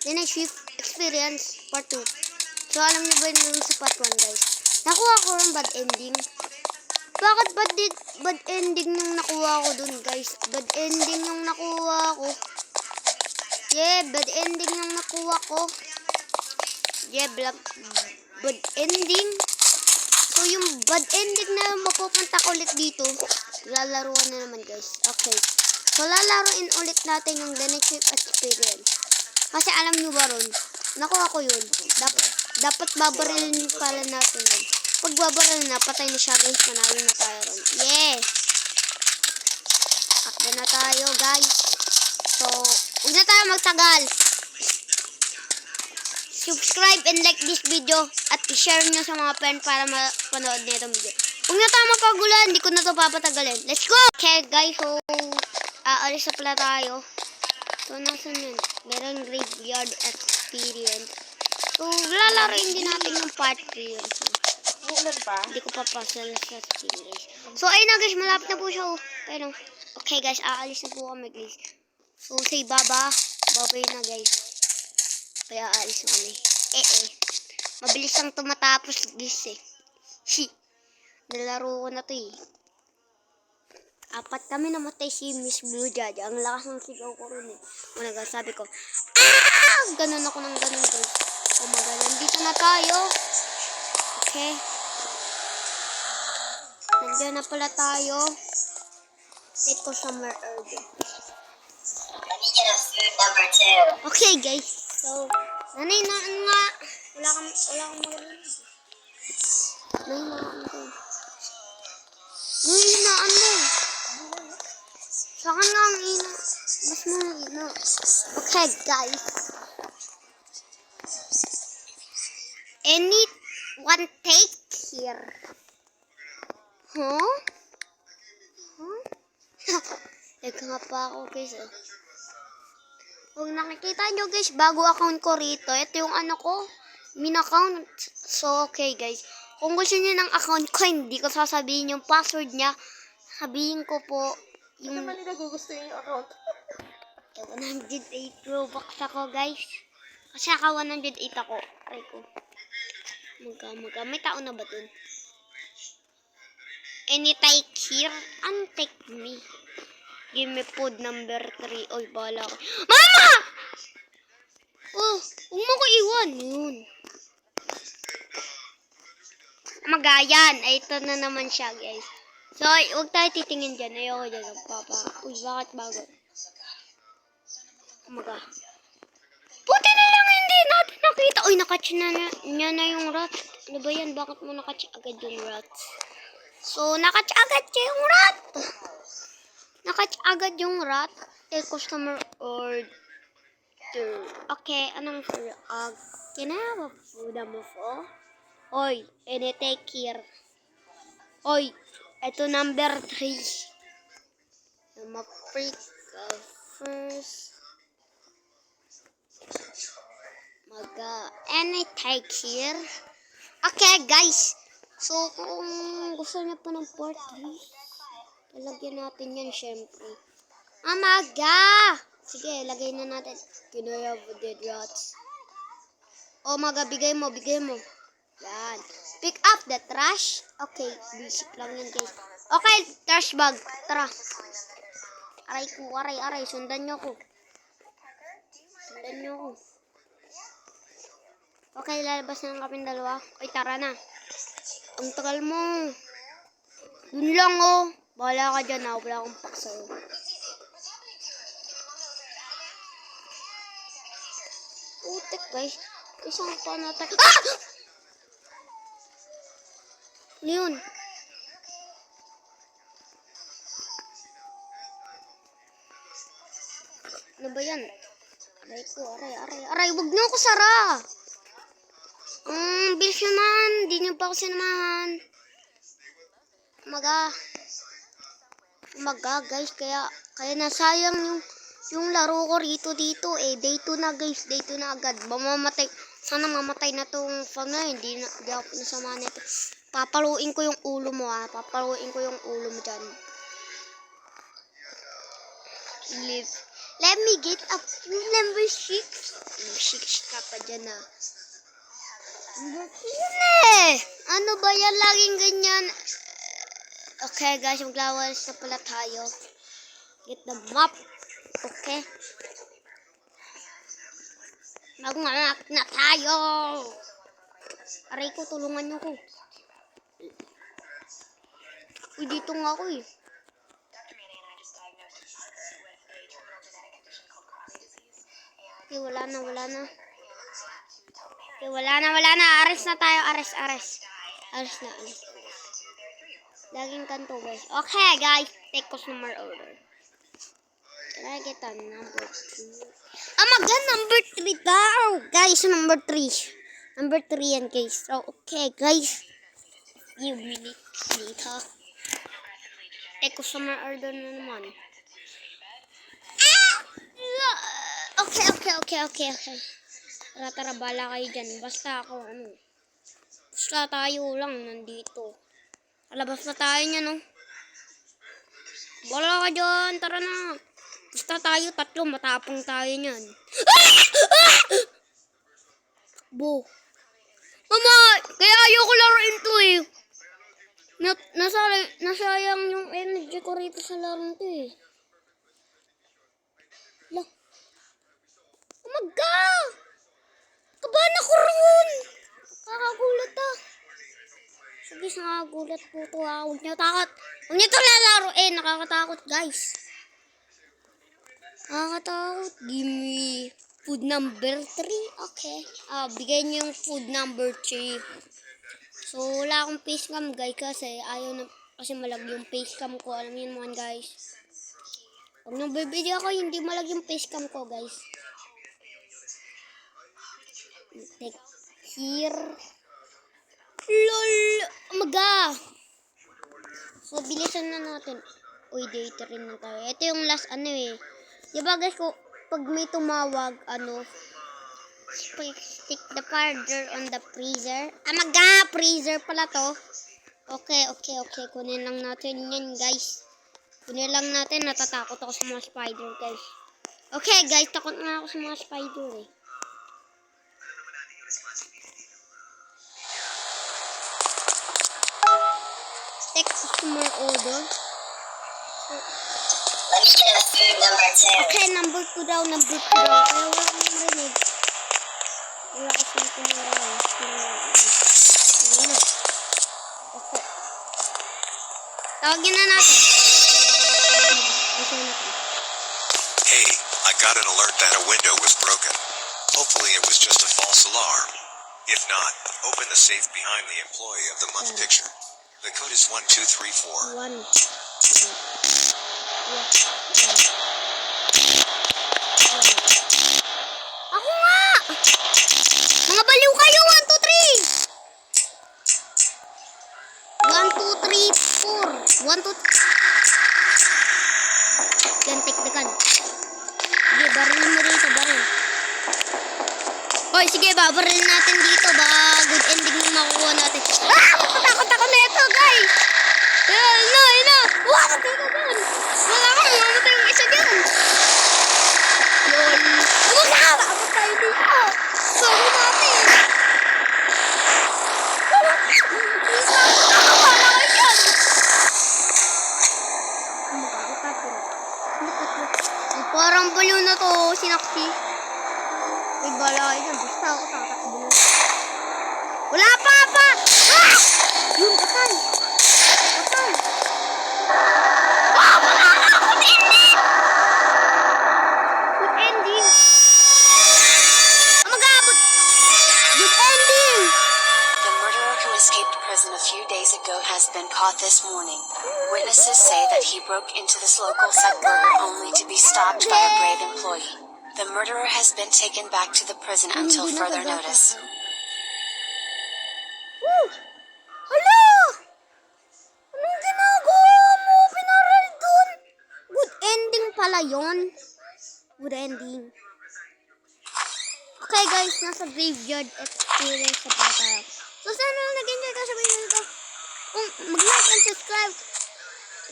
Then shift experience part 2. So alam niyo ba yung sa part 1 guys? Nakuha ko ng bad ending. Bakit bad ending yung nakuha ko dun guys? Bad ending yung nakuha ko. Yeah, bad ending yung nakuha ko. Yeah, bad ending. So yung bad ending na mapupunta ko ulit dito, lalaruan na naman guys. Okay. So lalaruin ulit natin yung the next experience. Kasi alam nyo ba ron, nakuha ko yun. Dapat babarilin pala natin yun. Pag babarilin na, patay na siya guys. Manalo na tayo ron. Yeah! Akda na tayo guys. So, huwag na tayo magtagal. Subscribe and like this video at i-share nyo sa mga friend para mapanood na itong video. Huwag na tayo magkagulan, hindi ko na ito papatagalin. Let's go! Okay guys, so aalis na pala tayo. So nasan yun? Meron graveyard experience. So lalaroin din natin yung part 3 yun. Hindi ko papasal sa guys. So ayun na guys, malapit na po siya. Pero, okay guys, aalis na po kami guys. So say babay na guys. Kaya aalis na kami. Mabilis lang tumatapos guys eh. Nalaro ko na to eh. 4 kami namatay si Miss Blue Jaja. Ang lakas ng sigaw ko rin eh. Una sabi ko, ganun ako ng ganun guys. Oh my god, nandito na tayo. Okay. Nandiyan na pala tayo. Take ko somewhere early. Okay guys. So, nanay na nga. Wala kang marinig. Nahinaan mo. Saka nga ang ina. Mas mahina. Okay guys. Anyone take here? Huh? Teka nga pa ako guys. Kung nakikita nyo guys, bago account ko rito. Ito yung ano ko. Min account. So okay guys. Kung gusto niyo ng account ko, hindi ko sasabihin yung password niya. Sabihin ko po yung... Hindi naman nila gugustuhin yung account. 108 Robux ako guys. Kasi naka 108 ako. Aray ko. Maga. May tao na ba dun? Any take here? Untake me. Give me food number 3. Oy, bahala ko. Mama! Oh, huwag mo ko iwan. Yun. Magayan. Ay, ito na naman siya, guys. So, huwag tayo titingin dyan. Ayoko dyan. Papa. Uy, bakit bago? Maga. Buti na lang hindi natin nakita. Uy, nakatch na niya na yung rat. Ano ba yan? Bakit mo nakatch agad yung rat? So, nakatch agad yung rat. Nakatch agad yung rat. Customer order. Okay, anong food? Can I have a food for? Oy, any take here. Oy, ito number 3. Ma-freak first. Any take here. Okay, guys. So, kung gusto niyo po ng part 3, lalagyan natin yan, syempre. Amaga! Sige, lagay na natin. Can I have dead rats? Oh, maga, bigay mo. Yan. Pick up the trash. Okay, basic lang yan, guys. Okay, trash bag. Tara. Aray. Sundan nyo ko. Okay, lalabas na ng kaping dalawa. Oy, tara na. Ang tagal mo. Dun lang, oh. Bahala ka dyan, ha. Wala akong paksayo. Putik, guys. Isang pa natin. Yun. Ano ba yan? Aray ko, aray. Wag niyo ako sara. Bilis naman. Hindi niyo pa ako sinamahan. Umaga, guys. Kaya nasayang yung laro ko dito. Day 2 na, guys. Day 2 na agad. Mamamatay. Sana mamatay na tong fan na. Hindi ako nasamahan nito. Papaluin ko yung ulo mo, ha. Papaluin ko yung ulo mo dyan. Let me get up to number 6. dyan na. Ano ba yan? Laging ganyan. Okay guys, maglawas na pala tayo. Get the map. Okay. Magmamak na tayo. Aray ko, tulungan nyo ko. Uy, dito nga ako eh. Okay, wala na. Okay, wala na. Ares na tayo, ares. Ares na. Laging kanto guys. Okay guys, take customer order. Can I get a number 2? Oh my god, number 3 daw. Guys, number 3. Number 3 yan guys. So, okay guys. Few minutes later. Take customer order na naman. Okay. Tara, bala kayo dyan. Basta ako, Basta tayo lang nandito. Alabas na tayo niya, no? Bala ka dyan, tara na. Basta tayo, 3, matapang tayo niyan. Bo. Mama, kaya ayoko laruin to eh. Nasayang yung energy ko rito sa laro to eh. Lah. Oh my God! Kabahan ako ron! Kakagulat ah. Sige, nakagulat po ito ah. Huwag niyo takot. Huwag niyo ito lalaroin. Nakakatakot guys. Nakakatakot. Give me food number 3. Okay. Bigay niyo yung food number 3. So, wala akong face cam guys kasi kasi malag yung face cam ko. Alam niyo naman guys. Pag nabibideo ako, hindi malag yung face cam ko guys. Take here. LOL! Umaga! So, bilisan na natin. Uy, data rin na tayo. Ito yung last Diba guys, pag may tumawag, stick the powder on the freezer. Amaga! Freezer pala to. Okay. Kunin lang natin yan guys. Kunin lang natin. Natatakot ako sa mga spider guys. Okay guys, takot nga ako sa mga spider eh. Take customer order. Let me get a food number 2. Okay, number 2 daw. Kaya wala akong marinig. Wala kasi ito na lang. Okay. Tawagin na natin. Hey, I got an alert that a window was broken. Hopefully it was just a false alarm. If not, open the safe behind the employee of the month picture. The code is 1234. 1. Ako nga! Mga baliw kayo! 1, 2, 3! 1, 2, 3, 4! 1, 2, 3! Yan, take the gun. Sige, barilin mo rin sa baril. Hoy, sige, babaril natin dito. Baka good ending na makukuha natin. Takot ako na ito, guys! Ina! Mamatay ka dyan! Mamatay yung isa dyan! Yun! Takot tayo dito! Sorry natin! Takot ako! Para kayo dyan! Parang baliw na to, sinaksi. May bala kayo dyan. Basta ako tatakbo na. Wala pa! Yun, patay! Good ending! Good ending! The murderer who escaped prison a few days ago has been caught this morning. Witnesses say that he broke into this local set burger only to be stopped by a brave employee. The murderer has been taken back to the prison until further notice. Hala! Anong ginagawa mo? Pinaral dun? Good ending pala yun. Good ending. Okay guys, nasa graveyard experience na pala tayo. So sana nag-enjoy ka sa video nito. Kung mag-like and subscribe,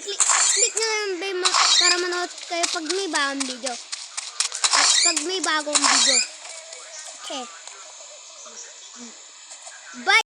click nyo yung bell para manood kayo pag may bagong video. At pag may bagong video. Okay. Bye!